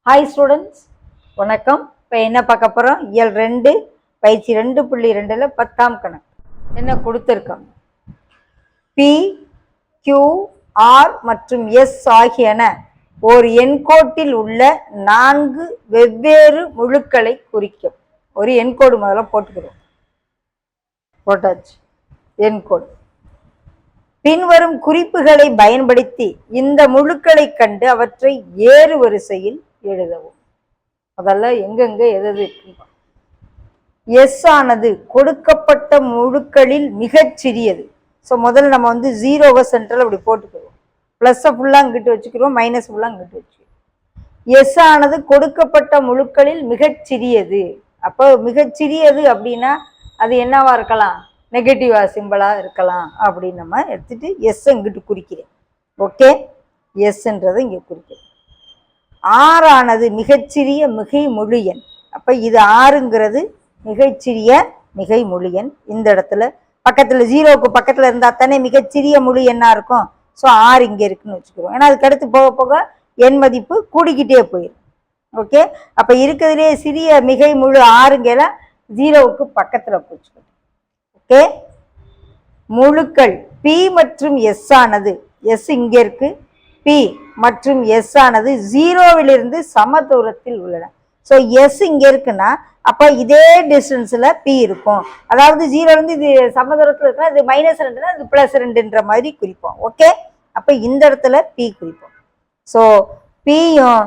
Hi students, வணக்கம். இப்போ என்ன பார்க்க போகிறோம்? இயல் 2 பயிற்சி 2.2ல் 10ஆம் கணக்கு என்ன கொடுத்துருக்காங்க. பி, கியூ, ஆர் மற்றும் எஸ் ஆகியன ஒரு எண்கோட்டில் உள்ள 4 வெவ்வேறு முழுக்களை குறிக்கும். ஒரு எண்கோடு முதல்ல போட்டுக்கிறோம். போட்டாச்சு எண்கோடு. பின்வரும் குறிப்புகளை பயன்படுத்தி இந்த முழுக்களை கண்டு அவற்றை ஏறு வரிசையில் எழுதவும். அதெல்லாம் எங்கெங்க எது இருக்குங்க. எஸ் ஆனது கொடுக்கப்பட்ட முழுக்களில் மிகச் சிறியது. ஸோ முதல்ல நம்ம வந்து 0வை சென்ட்ரல் அப்படி போட்டுக்கிறோம். ப்ளஸ்ஸை ஃபுல்லாக இங்கிட்டு வச்சுக்கிறோம், மைனஸ் ஃபுல்லாக இங்கிட்டு வச்சுக்கிறோம். எஸ் ஆனது கொடுக்கப்பட்ட முழுக்களில் மிகச்சிறியது. அப்போ மிகச்சிறியது அப்படின்னா அது என்னவா இருக்கலாம்? நெகட்டிவா சிம்பிளா இருக்கலாம் அப்படின்னு நம்ம எடுத்துட்டு எஸ் இங்கிட்டு குறிக்கிறேன். ஓகே, எஸ்ன்றதை இங்கே குறிக்கிறேன். ஆறானது மிகச்சிறிய மிகை முழு எண். அப்போ இது ஆறுங்கிறது மிகச்சிறிய மிகை முழு எண். இந்த இடத்துல பக்கத்தில் 0க்கு பக்கத்தில் இருந்தால் தானே மிகச்சிறிய முழு எண்ணா இருக்கும். ஸோ 6 இங்கே இருக்குன்னு வச்சுக்கிறோம். ஏன்னா அதுக்கு அடுத்து போக போக எண் மதிப்பு கூடிக்கிட்டே போயிடும். ஓகே, அப்போ இருக்கிறதுலே சிறிய மிகை முழு 6ங்கெல்லாம் 0க்கு பக்கத்தில் போச்சுக்கணும். ஓகே, முழுக்கள் பி மற்றும் எஸ் ஆனது, எஸ் இங்கே இருக்கு, பி மற்றும் எஸ் ஆனது 0விலிருந்து சம தூரத்தில் உள்ளன. ஸோ எஸ் இங்கே இருக்குன்னா அப்போ இதே டிஸ்டன்ஸில் பி இருக்கும். அதாவது 0லேருந்து இது சம தூரத்தில் இருக்குன்னா இது -2னா இது +2ன்ற மாதிரி குறிப்போம். ஓகே, அப்போ இந்த இடத்துல பி குறிப்போம். ஸோ பியும்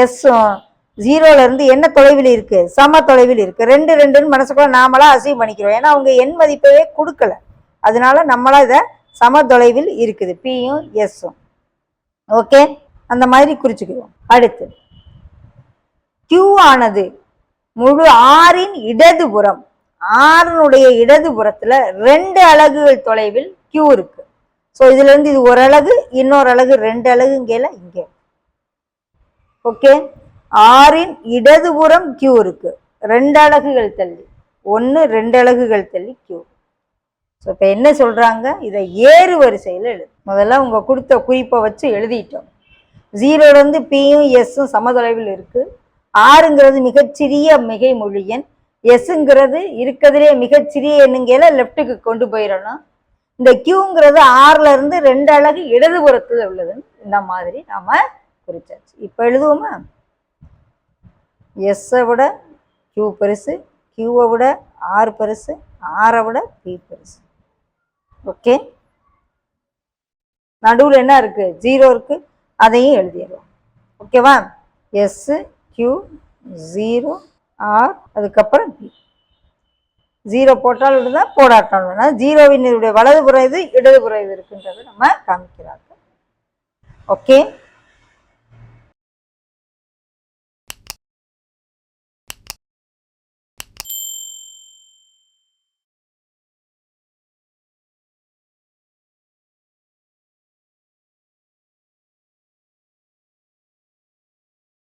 எஸ்ஸும் 0லேருந்து என்ன தொலைவில் இருக்கு? சம தொலைவில் இருக்கு. 2 2ன்னு மனசுக்குள்ள நாமளா அசைவ் பண்ணிக்கிறோம். ஏன்னா அவங்க எண் மதிப்பவே கொடுக்கல, அதனால நம்மளா இதை சம தொலைவில் இருக்குது பியும் எஸ்ஸும். ஓகே, அந்த மாதிரி குறிச்சுக்கிறோம். அடுத்து கியூ ஆனது முழு 6ன் இடதுபுறம், 6னுடைய இடதுபுறத்துல 2 அலகுகள் தொலைவில் கியூ இருக்கு. ஸோ இதுல இருந்து இது ஒரு அலகு, இன்னொரு அலகு, 2 அலகுங்கல இங்கே. ஓகே, 6ன் இடதுபுறம் கியூ இருக்கு, 2 அலகுகள் தள்ளி, 1 2 அலகுகள் தள்ளி கியூ. ஸோ இப்போ என்ன சொல்றாங்க? இதை ஏறு வரிசையில் எழுது. முதல்ல உங்க கொடுத்த குறிப்பை வச்சு எழுதிட்டோம். 0லேருந்து பியும் எஸ்ஸும் சமதொலைவில் இருக்கு. 6ங்கிறது மிகச்சிறிய மிகை முழு எண். எஸ்ங்கிறது இருக்கிறதுலே மிகச்சிறிய எண்ணுங்கையில லெஃப்ட்டுக்கு கொண்டு போயிடணும். இந்த கியூங்கிறது 6லேருந்து 2 அலகு இடதுபுறத்தில் உள்ளதுன்னு இந்த மாதிரி நாம குறிச்சாச்சு. இப்போ எழுதுவோமா? எஸ்ஸை விட கியூ பெருசு, கியூவை விட ஆர் பெருசு, ஆரை விட பி பெருசு. ஓகே, நடுவில் என்ன இருக்கு? 0 இருக்கு, அதையும் எழுதிடுவோம். ஓகேவா? எஸ் கியூ 0 ஆர் அதுக்கப்புறம் பி. 0 போட்டாலும் இருந்தால் போடாட்டாலும் 0வின் வலதுபுறம் இது, இடதுபுறம் இது இருக்குன்றது நம்ம காமிக்கிறாங்க. ஓகே.